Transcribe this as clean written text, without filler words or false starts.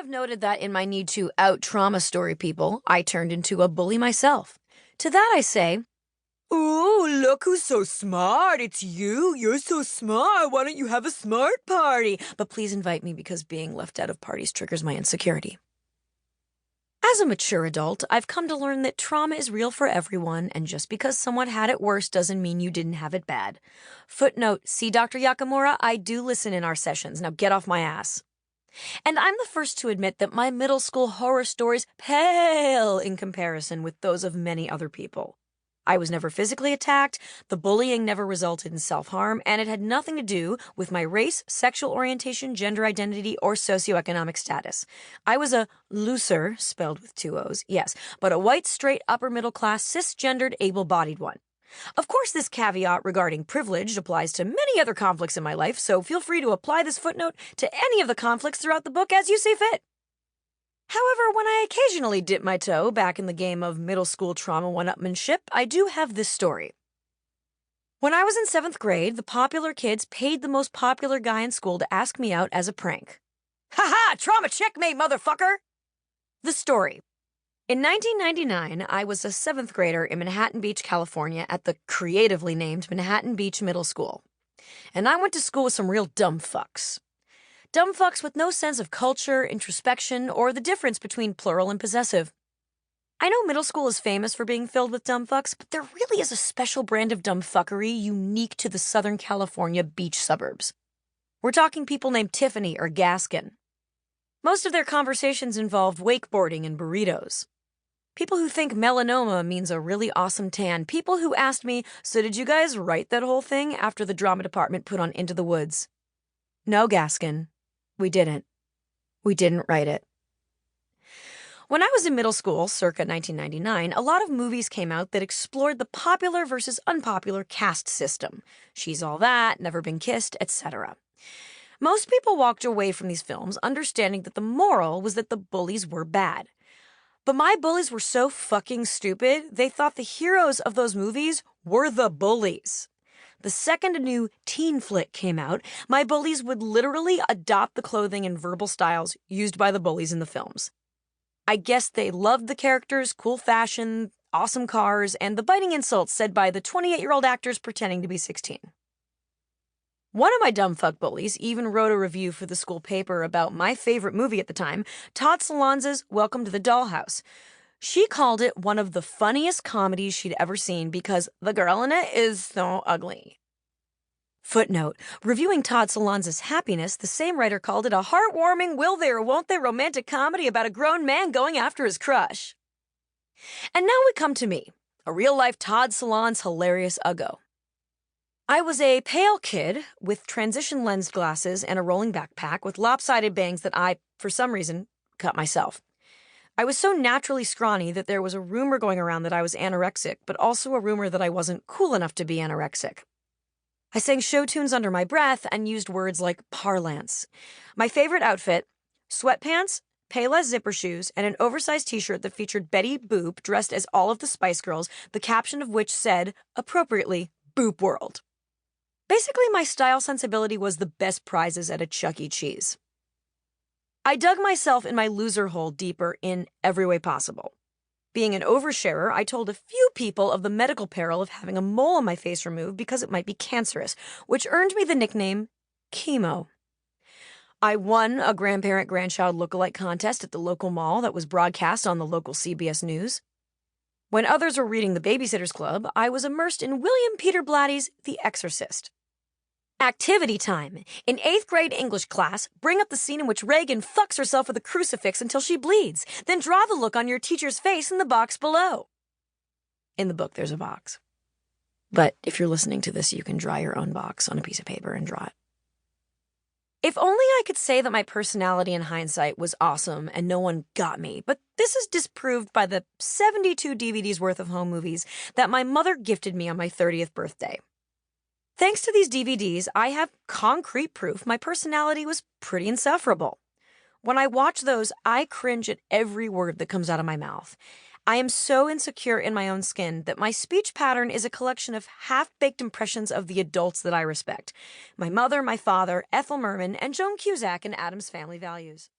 have noted that in my need to out-trauma story people, I turned into a bully myself. To that I say, "Ooh, look who's so smart. It's you. You're so smart. Why don't you have a smart party? But please invite me because being left out of parties triggers my insecurity." As a mature adult, I've come to learn that trauma is real for everyone, and just because someone had it worse doesn't mean you didn't have it bad. Footnote, see Dr. Yakamura, I do listen in our sessions. Now get off my ass. And I'm the first to admit that my middle school horror stories pale in comparison with those of many other people. I was never physically attacked, the bullying never resulted in self-harm, and it had nothing to do with my race, sexual orientation, gender identity, or socioeconomic status. I was a loser, spelled with 2 O's, yes, but a white, straight, upper-middle-class, cisgendered, able-bodied one. Of course, this caveat regarding privilege applies to many other conflicts in my life, so feel free to apply this footnote to any of the conflicts throughout the book as you see fit. However, when I occasionally dip my toe back in the game of middle school trauma one-upmanship, I do have this story. When I was in 7th grade, the popular kids paid the most popular guy in school to ask me out as a prank. Ha-ha! Trauma checkmate, motherfucker! The story. In 1999, I was a 7th grader in Manhattan Beach, California at the creatively named Manhattan Beach Middle School. And I went to school with some real dumb fucks. Dumb fucks with no sense of culture, introspection, or the difference between plural and possessive. I know middle school is famous for being filled with dumb fucks, but there really is a special brand of dumb fuckery unique to the Southern California beach suburbs. We're talking people named Tiffany or Gaskin. Most of their conversations involved wakeboarding and burritos. People who think melanoma means a really awesome tan. People who asked me, so did you guys write that whole thing after the drama department put on Into the Woods? No, Gaskin. We didn't. We didn't write it. When I was in middle school, circa 1999, a lot of movies came out that explored the popular versus unpopular caste system. She's All That, Never Been Kissed, etc. Most people walked away from these films understanding that the moral was that the bullies were bad. But my bullies were so fucking stupid, they thought the heroes of those movies were the bullies. The second a new teen flick came out, my bullies would literally adopt the clothing and verbal styles used by the bullies in the films. I guess they loved the characters, cool fashion, awesome cars, and the biting insults said by the 28-year-old actors pretending to be 16. One of my dumb fuck bullies even wrote a review for the school paper about my favorite movie at the time, Todd Solondz's Welcome to the Dollhouse. She called it one of the funniest comedies she'd ever seen because the girl in it is so ugly. Footnote, reviewing Todd Solondz's Happiness, the same writer called it a heartwarming, will they or won't they romantic comedy about a grown man going after his crush. And now we come to me, a real-life Todd Solondz hilarious uggo. I was a pale kid with transition-lensed glasses and a rolling backpack with lopsided bangs that I, for some reason, cut myself. I was so naturally scrawny that there was a rumor going around that I was anorexic, but also a rumor that I wasn't cool enough to be anorexic. I sang show tunes under my breath and used words like parlance. My favorite outfit, sweatpants, Payless zipper shoes, and an oversized t-shirt that featured Betty Boop dressed as all of the Spice Girls, the caption of which said, appropriately, Boop World. Basically, my style sensibility was the best prizes at a Chuck E. Cheese. I dug myself in my loser hole deeper in every way possible. Being an oversharer, I told a few people of the medical peril of having a mole on my face removed because it might be cancerous, which earned me the nickname Chemo. I won a grandparent-grandchild lookalike contest at the local mall that was broadcast on the local CBS News. When others were reading The Babysitter's Club, I was immersed in William Peter Blatty's The Exorcist. Activity time. In 8th grade English class, bring up the scene in which Reagan fucks herself with a crucifix until she bleeds. Then draw the look on your teacher's face in the box below. In the book, there's a box. But if you're listening to this, you can draw your own box on a piece of paper and draw it. If only I could say that my personality in hindsight was awesome and no one got me, but this is disproved by the 72 DVDs worth of home movies that my mother gifted me on my 30th birthday. Thanks to these DVDs, I have concrete proof my personality was pretty insufferable. When I watch those, I cringe at every word that comes out of my mouth. I am so insecure in my own skin that my speech pattern is a collection of half-baked impressions of the adults that I respect. My mother, my father, Ethel Merman, and Joan Cusack in Addams Family Values.